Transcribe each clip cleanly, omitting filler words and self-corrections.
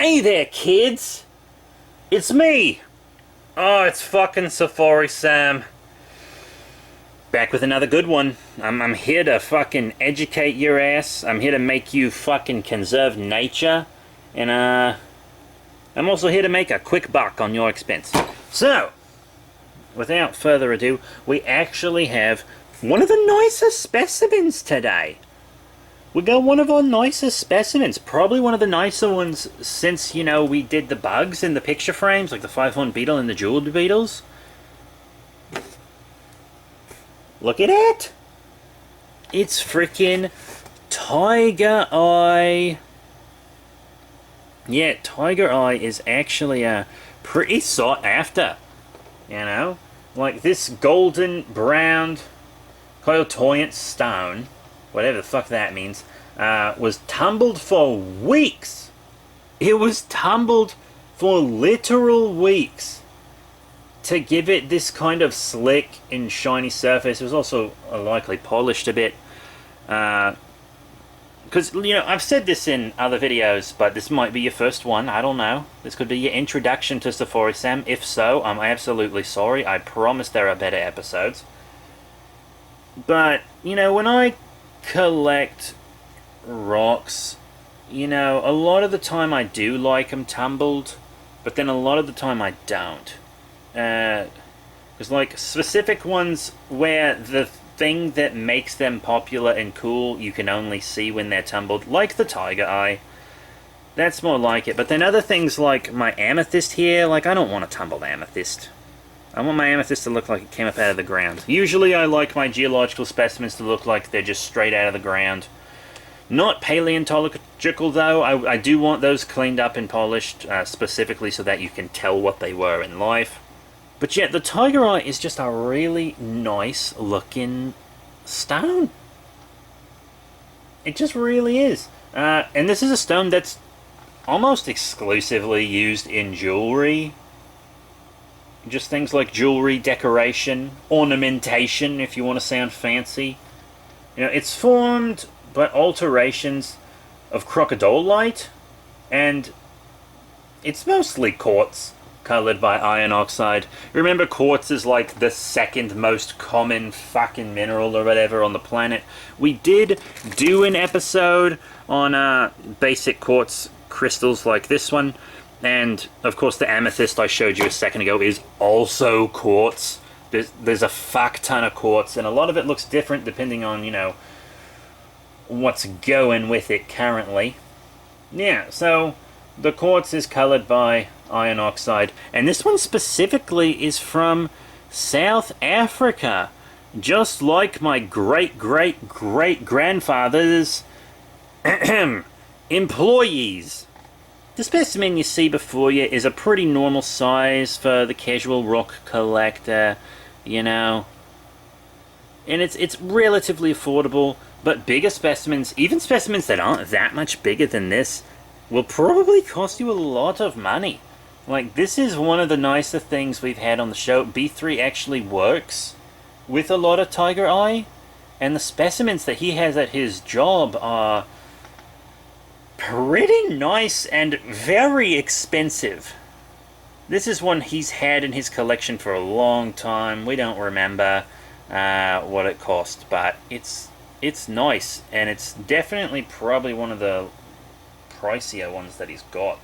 Hey there, kids! It's me! Oh, it's fucking Safari Sam. Back with another good one. I'm here to fucking educate your ass. I'm here to make you fucking conserve nature. And, I'm also here to make a quick buck on your expense. So, without further ado, we actually have one of the nicest specimens today. We got one of our nicest specimens. Probably one of the nicer ones since, you know, we did the bugs in the picture frames, like the 5-horn beetle and the jeweled beetles. Look at it! It's freaking Tigereye. Yeah, Tigereye is actually pretty sought after. You know? Like this golden brown clairvoyant stone, whatever the fuck that means, was tumbled for weeks. It was tumbled for literal weeks to give it this kind of slick and shiny surface. It was also likely polished a bit. Because, you know, I've said this in other videos, but this might be your first one. I don't know. This could be your introduction to Safari Sam. If so, I'm absolutely sorry. I promise there are better episodes. But, you know, when I collect rocks, you know, a lot of the time I do like them tumbled, but then a lot of the time I don't. Because, like, specific ones where the thing that makes them popular and cool you can only see when they're tumbled, like the Tigereye, that's more like it. But then other things like my amethyst here, like, I don't want a tumbled amethyst. I want my amethyst to look like it came up out of the ground. Usually I like my geological specimens to look like they're just straight out of the ground. Not paleontological, though. I do want those cleaned up and polished, specifically so that you can tell what they were in life. But yeah, the Tigereye is just a really nice looking stone. It just really is. And this is a stone that's almost exclusively used in jewelry. Just things like jewelry, decoration, ornamentation, if you want to sound fancy. You know, it's formed by alterations of crocodolite, and it's mostly quartz, colored by iron oxide. Remember, quartz is like the second most common fucking mineral or whatever on the planet. We did do an episode on basic quartz crystals like this one. And, of course, the amethyst I showed you a second ago is also quartz. There's a fuck ton of quartz, and a lot of it looks different depending on, you know, what's going with it currently. Yeah, so the quartz is colored by iron oxide, and this one specifically is from South Africa, just like my great-great-great-grandfather's employees. The specimen you see before you is a pretty normal size for the casual rock collector, you know. And it's relatively affordable, but bigger specimens, even specimens that aren't that much bigger than this, will probably cost you a lot of money. Like, this is one of the nicer things we've had on the show. B3 actually works with a lot of Tigereye, and the specimens that he has at his job are pretty nice and very expensive. This is one he's had in his collection for a long time. We don't remember what it cost, but it's nice, and it's definitely probably one of the pricier ones that he's got.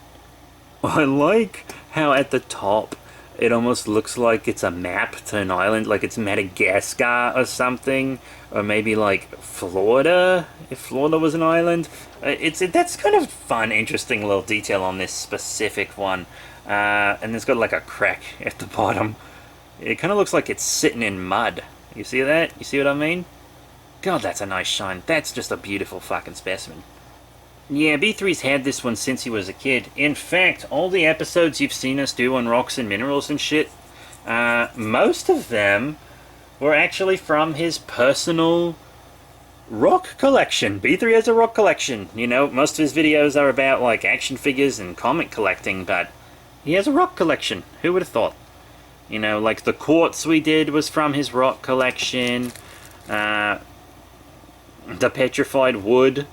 I like how at the top it almost looks like it's a map to an island, like it's Madagascar or something, or maybe like Florida, if Florida was an island. That's kind of fun, interesting little detail on this specific one. And it's got like a crack at the bottom. It kind of looks like it's sitting in mud. You see that? You see what I mean? God, that's a nice shine. That's just a beautiful fucking specimen. Yeah, B3's had this one since he was a kid. In fact, all the episodes you've seen us do on rocks and minerals and shit, most of them were actually from his personal rock collection. B3 has a rock collection. You know, most of his videos are about, like, action figures and comic collecting, but he has a rock collection. Who would have thought? You know, like the quartz we did was from his rock collection. The petrified wood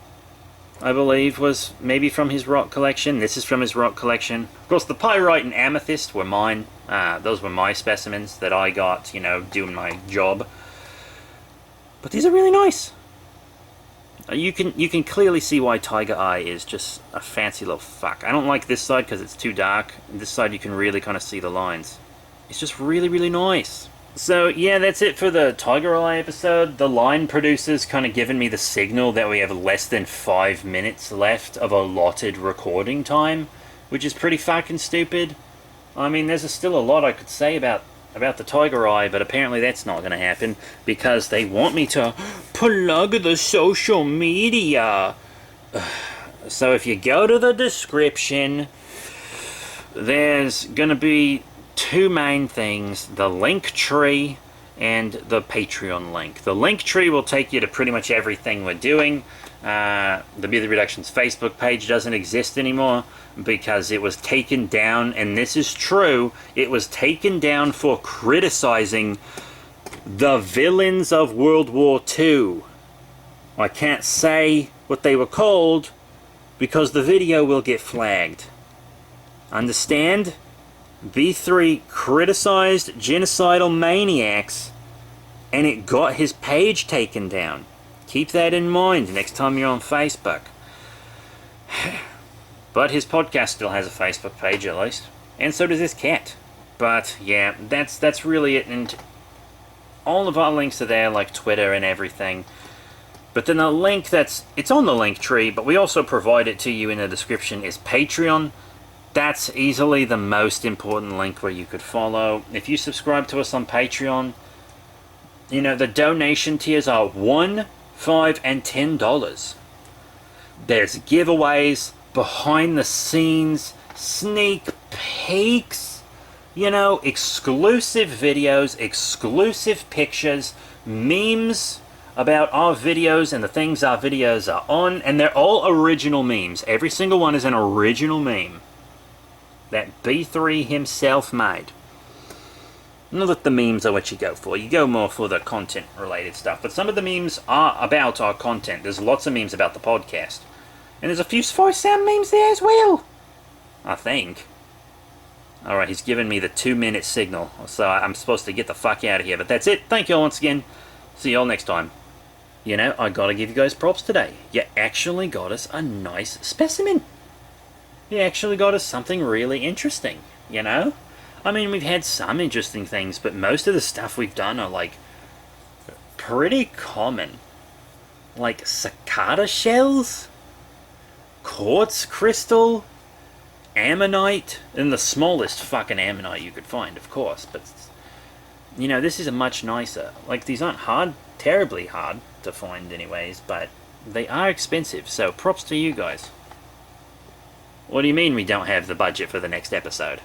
I believe, was maybe from his rock collection. This is from his rock collection. Of course, the pyrite and amethyst were mine. Those were my specimens that I got, you know, doing my job. But these are really nice. You can clearly see why Tigereye is just a fancy little fuck. I don't like this side because it's too dark. This side you can really kind of see the lines. It's just really, really nice. So yeah, that's it for the Tigereye episode. The line producer's kind of given me the signal that we have less than 5 minutes left of allotted recording time, which is pretty fucking stupid. I mean, there's still a lot I could say about the Tigereye, but apparently that's not going to happen because they want me to plug the social media. So if you go to the description, there's going to be 2 main things: the link tree and the Patreon link. The link tree will take you to pretty much everything we're doing. The Be The Reductions Facebook page doesn't exist anymore because it was taken down, and this is true, it was taken down for criticizing the villains of World War II. I can't say what they were called because the video will get flagged. Understand? B3 criticized genocidal maniacs and it got his page taken down. Keep that in mind next time you're on Facebook. But his podcast still has a Facebook page at least. And so does this cat. But yeah, that's really it. And all of our links are there, like Twitter and everything. But then the link it's on the link tree, but we also provide it to you in the description, is Patreon. That's easily the most important link where you could follow. If you subscribe to us on Patreon, you know, the donation tiers are $1, $5, and $10. There's giveaways, behind the scenes, sneak peeks, you know, exclusive videos, exclusive pictures, memes about our videos and the things our videos are on, and they're all original memes. Every single one is an original meme that B3 himself made. Not that the memes are what you go for. You go more for the content-related stuff. But some of the memes are about our content. There's lots of memes about the podcast. And there's a few Spice Sound memes there as well, I think. Alright, he's given me the 2-minute signal. So I'm supposed to get the fuck out of here. But that's it. Thank you all once again. See you all next time. You know, I gotta give you guys props today. You actually got us a nice specimen. You actually got us something really interesting, you know? I mean, we've had some interesting things, but most of the stuff we've done are, like, pretty common. Like cicada shells, quartz crystal, ammonite, and the smallest fucking ammonite you could find, of course. But, you know, this is a much nicer. Like, these aren't terribly hard to find anyways, but they are expensive, so props to you guys. What do you mean we don't have the budget for the next episode?